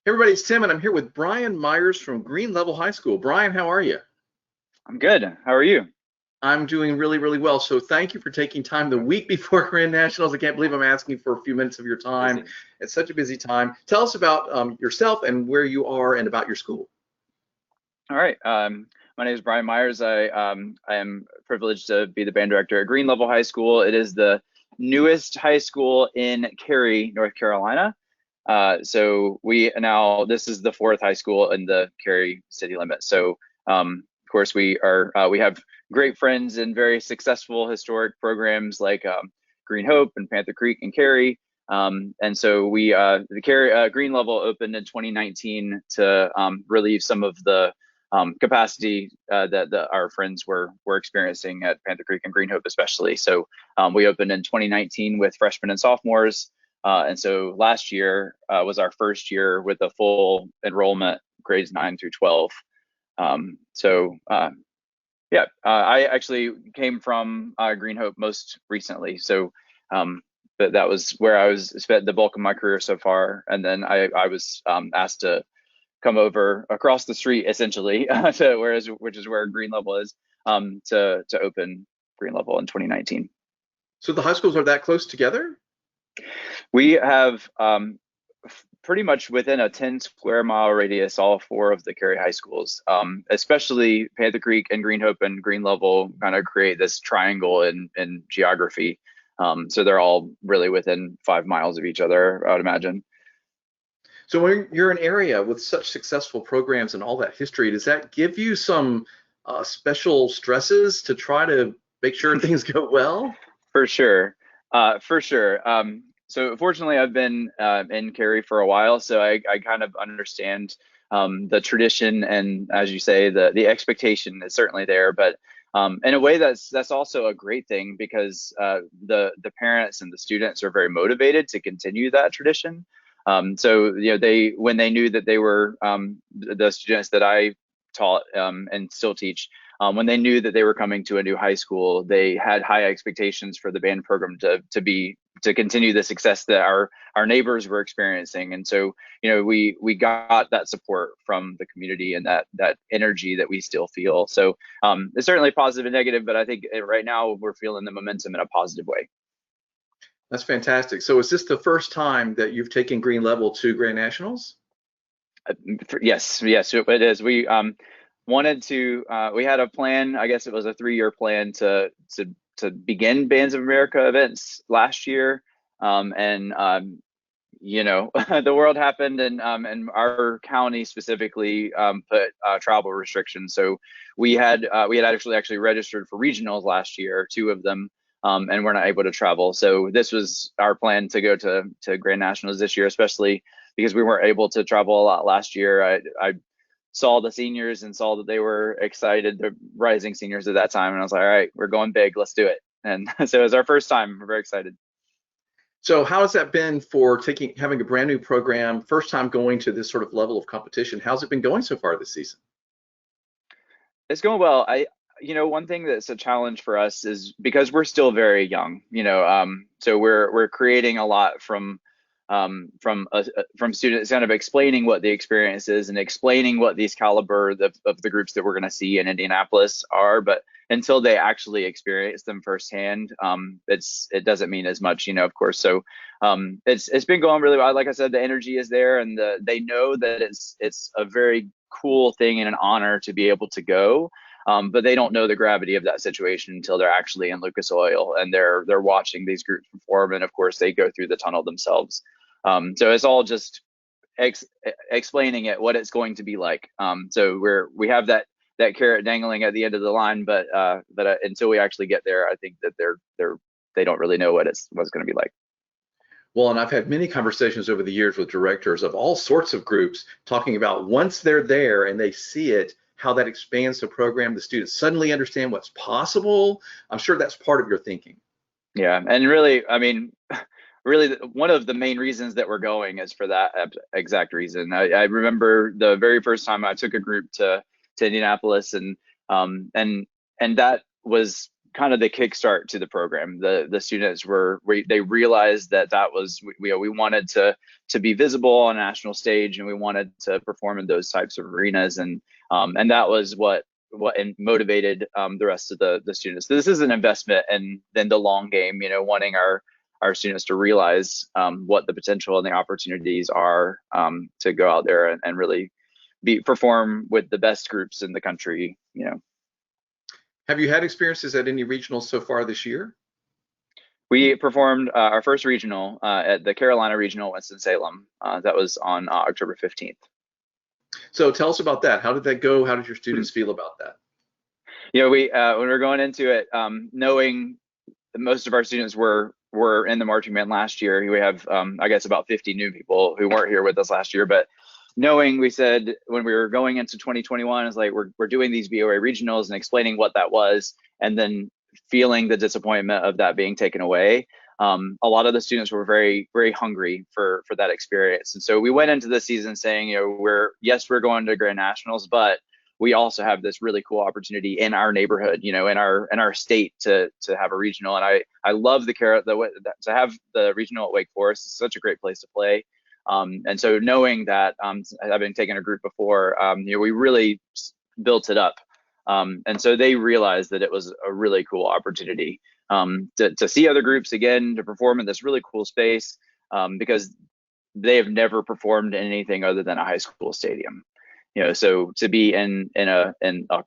Hey everybody, it's Tim, and I'm here with Brian Myers from Green Level High School. Brian, how are you? I'm good. How are you? I'm doing really, really well. So thank you for taking time the week before Grand Nationals. I can't believe I'm asking for a few minutes of your time. Busy. It's such a busy time. Tell us about yourself and where you are and about your school. All right. My name is Brian Myers. I am privileged to be the band director at Green Level High School. It is the newest high school in Cary, North Carolina. So this is the fourth high school in the Cary city limit. So of course we have great friends and very successful historic programs like Green Hope and Panther Creek and Cary. And so the Cary Green Level opened in 2019 to relieve some of the capacity that our friends were experiencing at Panther Creek and Green Hope especially. So we opened in 2019 with freshmen and sophomores. And so last year was our first year with a full enrollment, grades 9 through 12. I actually came from Green Hope most recently. So that was where I spent the bulk of my career so far. And then I was asked to come over across the street essentially which is where Green Level is, to open Green Level in 2019. So the high schools are that close together? We have pretty much within a 10 square mile radius, all four of the Cary high schools, especially Panther Creek and Green Hope and Green Level kind of create this triangle in geography. So they're all really within 5 miles of each other, I would imagine. So when you're an area with such successful programs and all that history, does that give you some special stresses to try to make sure things go well? For sure. For sure. So fortunately, I've been in Cary for a while, so I kind of understand the tradition, and as you say, the expectation is certainly there. But in a way, that's also a great thing because the parents and the students are very motivated to continue that tradition. So when they knew that they were the students that I taught and still teach. When they knew that they were coming to a new high school, they had high expectations for the band program to continue the success that our neighbors were experiencing. And so, we got that support from the community and that energy that we still feel. So it's certainly positive and negative, but I think right now we're feeling the momentum in a positive way. That's fantastic. So is this the first time that you've taken Green Level to Grand Nationals? Yes, it is. We we had a plan. I guess it was a 3-year plan to begin Bands of America events last year, and the world happened, and our county specifically put travel restrictions. So we had actually registered for regionals last year, 2 of them, and we're not able to travel. So this was our plan to go to Grand Nationals this year, especially because we weren't able to travel a lot last year. I saw the seniors and saw that they were excited, the rising seniors at that time, and I was like, all right, we're going big, let's do it. And so it was our first time. We're very excited. So how has that been for having a brand new program, first time going to this sort of level of competition? How's it been going so far this season? It's going well. One thing that's a challenge for us is because we're still very young, so we're creating a lot from students kind of explaining what the experience is and explaining what these caliber of the groups that we're going to see in Indianapolis are. But until they actually experience them firsthand, it doesn't mean as much, of course. So it's been going really well. Like I said, the energy is there, and they know that it's a very cool thing and an honor to be able to go. But they don't know the gravity of that situation until they're actually in Lucas Oil and they're watching these groups perform, and of course they go through the tunnel themselves. So it's all just explaining it, what it's going to be like. So we have that carrot dangling at the end of the line, but until we actually get there, I think that they don't really know what it's going to be like. Well, and I've had many conversations over the years with directors of all sorts of groups talking about once they're there and they see it, how that expands the program, the students suddenly understand what's possible. I'm sure that's part of your thinking. Yeah, and really, I mean, really, one of the main reasons that we're going is for that exact reason. I remember the very first time I took a group to Indianapolis, and that was kind of the kickstart to the program. The students they realized that was we wanted to be visible on a national stage, and we wanted to perform in those types of arenas, and that was what motivated the rest of the students. So this is an investment in then the long game, wanting our students to realize what the potential and the opportunities are to go out there and really perform with the best groups in the country. Have you had experiences at any regionals so far this year? We performed our first regional at the Carolina Regional, Winston-Salem. That was on October 15th. So tell us about that. How did that go? How did your students feel about that? We when we were going into it, knowing that most of our students were in the marching band last year, we have I guess about 50 new people who weren't here with us last year, but knowing, we said when we were going into 2021, is like we're doing these BOA regionals and explaining what that was, and then feeling the disappointment of that being taken away. A lot of the students were very, very hungry for that experience, and so we went into the season saying, we're going to Grand Nationals, but we also have this really cool opportunity in our neighborhood, in our state to have a regional. And I love to have the regional at Wake Forest. It's such a great place to play. And so knowing that, having taken a group before, we really built it up. And so they realized that it was a really cool opportunity to see other groups again, to perform in this really cool space, because they have never performed in anything other than a high school stadium. So to be in a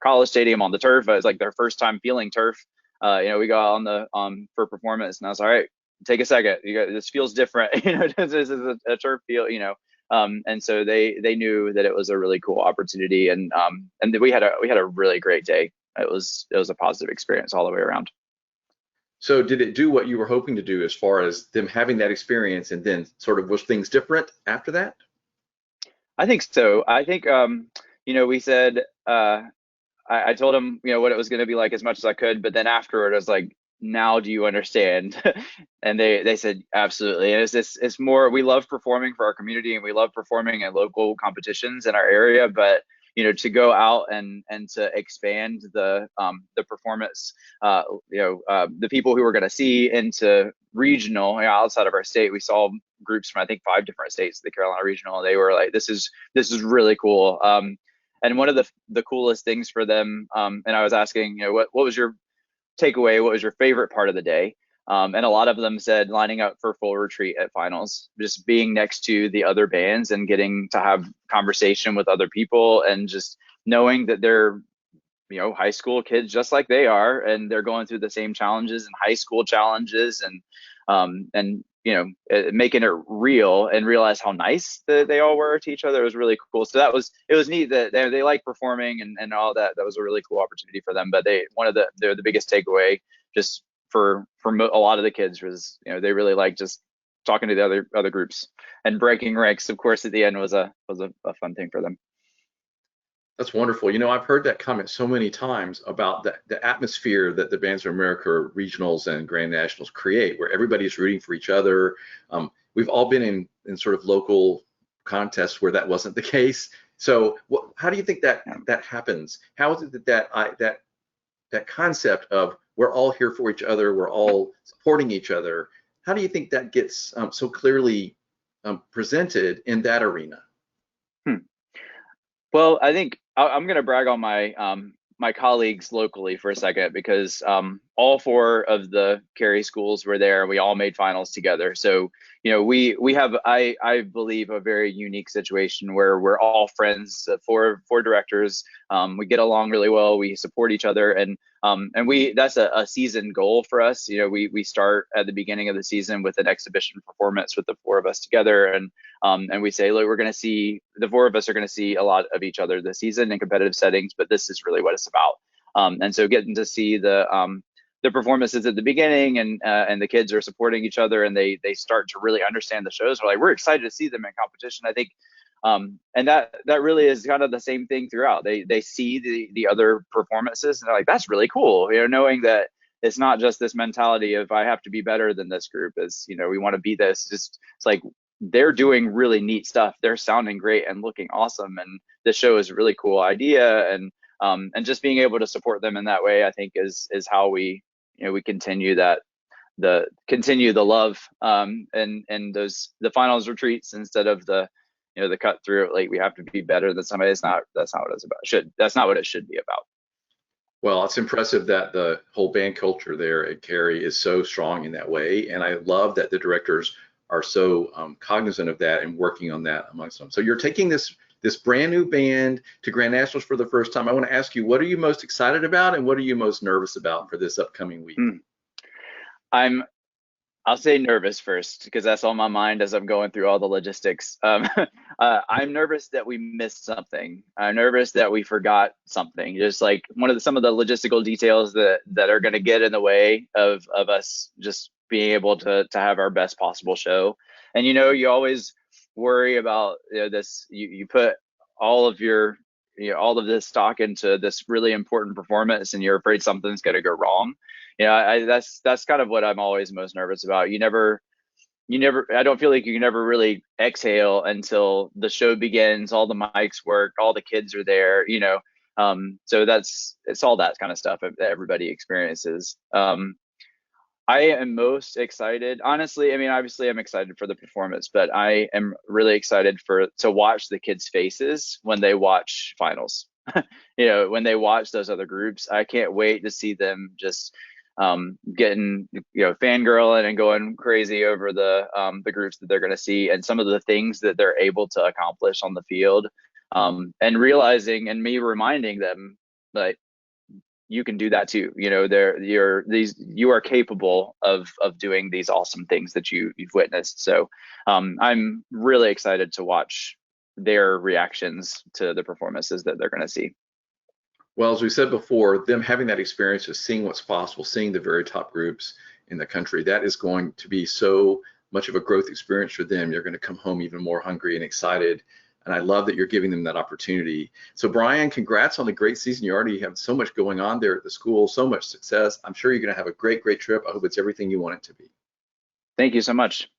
college stadium on the turf, it was like their first time feeling turf. We go out for performance, and I was all right. Take a second. This feels different. This is a turf field. And so they knew that it was a really cool opportunity, and we had a really great day. It was a positive experience all the way around. So did it do what you were hoping to do as far as them having that experience, and then sort of was things different after that? I think so. I think we said I told them what it was going to be like as much as I could, but then afterward I was like, now do you understand? And they said absolutely. And it's more, we love performing for our community, and we love performing in local competitions in our area, but to go out and to expand the performance, the people who we're going to see into regional, outside of our state. We saw groups from I think 5 different states, the Carolina Regional, and they were like, this is really cool. And one of the coolest things for them, and I was asking, what was your takeaway? What was your favorite part of the day? And a lot of them said lining up for full retreat at finals, just being next to the other bands and getting to have conversation with other people, and just knowing that they're high school kids just like they are, and they're going through the same challenges and high school challenges, and making it real, and realize how nice that they all were to each other. It was really cool. So it was neat that they like performing and all that. That was a really cool opportunity for them. But the biggest takeaway just for a lot of the kids was, they really liked just talking to the other groups, and breaking ranks, of course, at the end was a fun thing for them. That's wonderful. I've heard that comment so many times about the atmosphere that the Bands of America regionals and Grand Nationals create, where everybody's rooting for each other. We've all been in sort of local contests where that wasn't the case. So how do you think that happens? How is it that concept of we're all here for each other, we're all supporting each other, how do you think that gets so clearly presented in that arena? Well, I think I'm going to brag on my colleagues locally for a second, because all 4 of the Cary schools were there. We all made finals together. So, we have, I believe, a very unique situation where we're all friends, 4 directors. We get along really well. We support each other, and that's a season goal for us. We start at the beginning of the season with an exhibition performance with the 4 of us together, and we say, look, the 4 of us are going to see a lot of each other this season in competitive settings, but this is really what it's about. And so getting to see the performances at the beginning, and the kids are supporting each other, and they start to really understand the shows. We're excited to see them in competition, I think. And that really is kind of the same thing throughout. They see the other performances, and they're like, that's really cool. Knowing that it's not just this mentality of I have to be better than this group, is we want to be this. It's like they're doing really neat stuff. They're sounding great and looking awesome, and the show is a really cool idea. And just being able to support them in that way, I think is how we we continue the love and the finals retreats instead of the the cut through. Like, we have to be better than somebody. That's not what it's about. That's not what it should be about. Well, it's impressive that the whole band culture there at Cary is so strong in that way, and I love that the directors are so cognizant of that and working on that amongst them. So you're taking this brand new band to Grand Nationals for the first time. I want to ask you, what are you most excited about, and what are you most nervous about for this upcoming week? I'll say nervous first, because that's on my mind as I'm going through all the logistics. I'm nervous that we missed something. I'm nervous that we forgot something. Just like some of the logistical details that are going to get in the way of us just being able to have our best possible show. And you always worry about this. You put all of your all of this stock into this really important performance, and you're afraid something's going to go wrong. That's kind of what I'm always most nervous about. I don't feel like you can never really exhale until the show begins, all the mics work, all the kids are there, so it's all that kind of stuff that everybody experiences. I am most excited, honestly. I mean, obviously I'm excited for the performance, but I am really excited to watch the kids' faces when they watch finals. When they watch those other groups, I can't wait to see them just getting fangirling and going crazy over the groups that they're going to see, and some of the things that they're able to accomplish on the field, and realizing, and me reminding them, like, you can do that too. You are capable of doing these awesome things that you've witnessed. So I'm really excited to watch their reactions to the performances that they're going to see. Well, as we said before, them having that experience of seeing what's possible, seeing the very top groups in the country, that is going to be so much of a growth experience for them. You're going to come home even more hungry and excited. And I love that you're giving them that opportunity. So Brian, congrats on the great season. You already have so much going on there at the school, so much success. I'm sure you're going to have a great, great trip. I hope it's everything you want it to be. Thank you so much.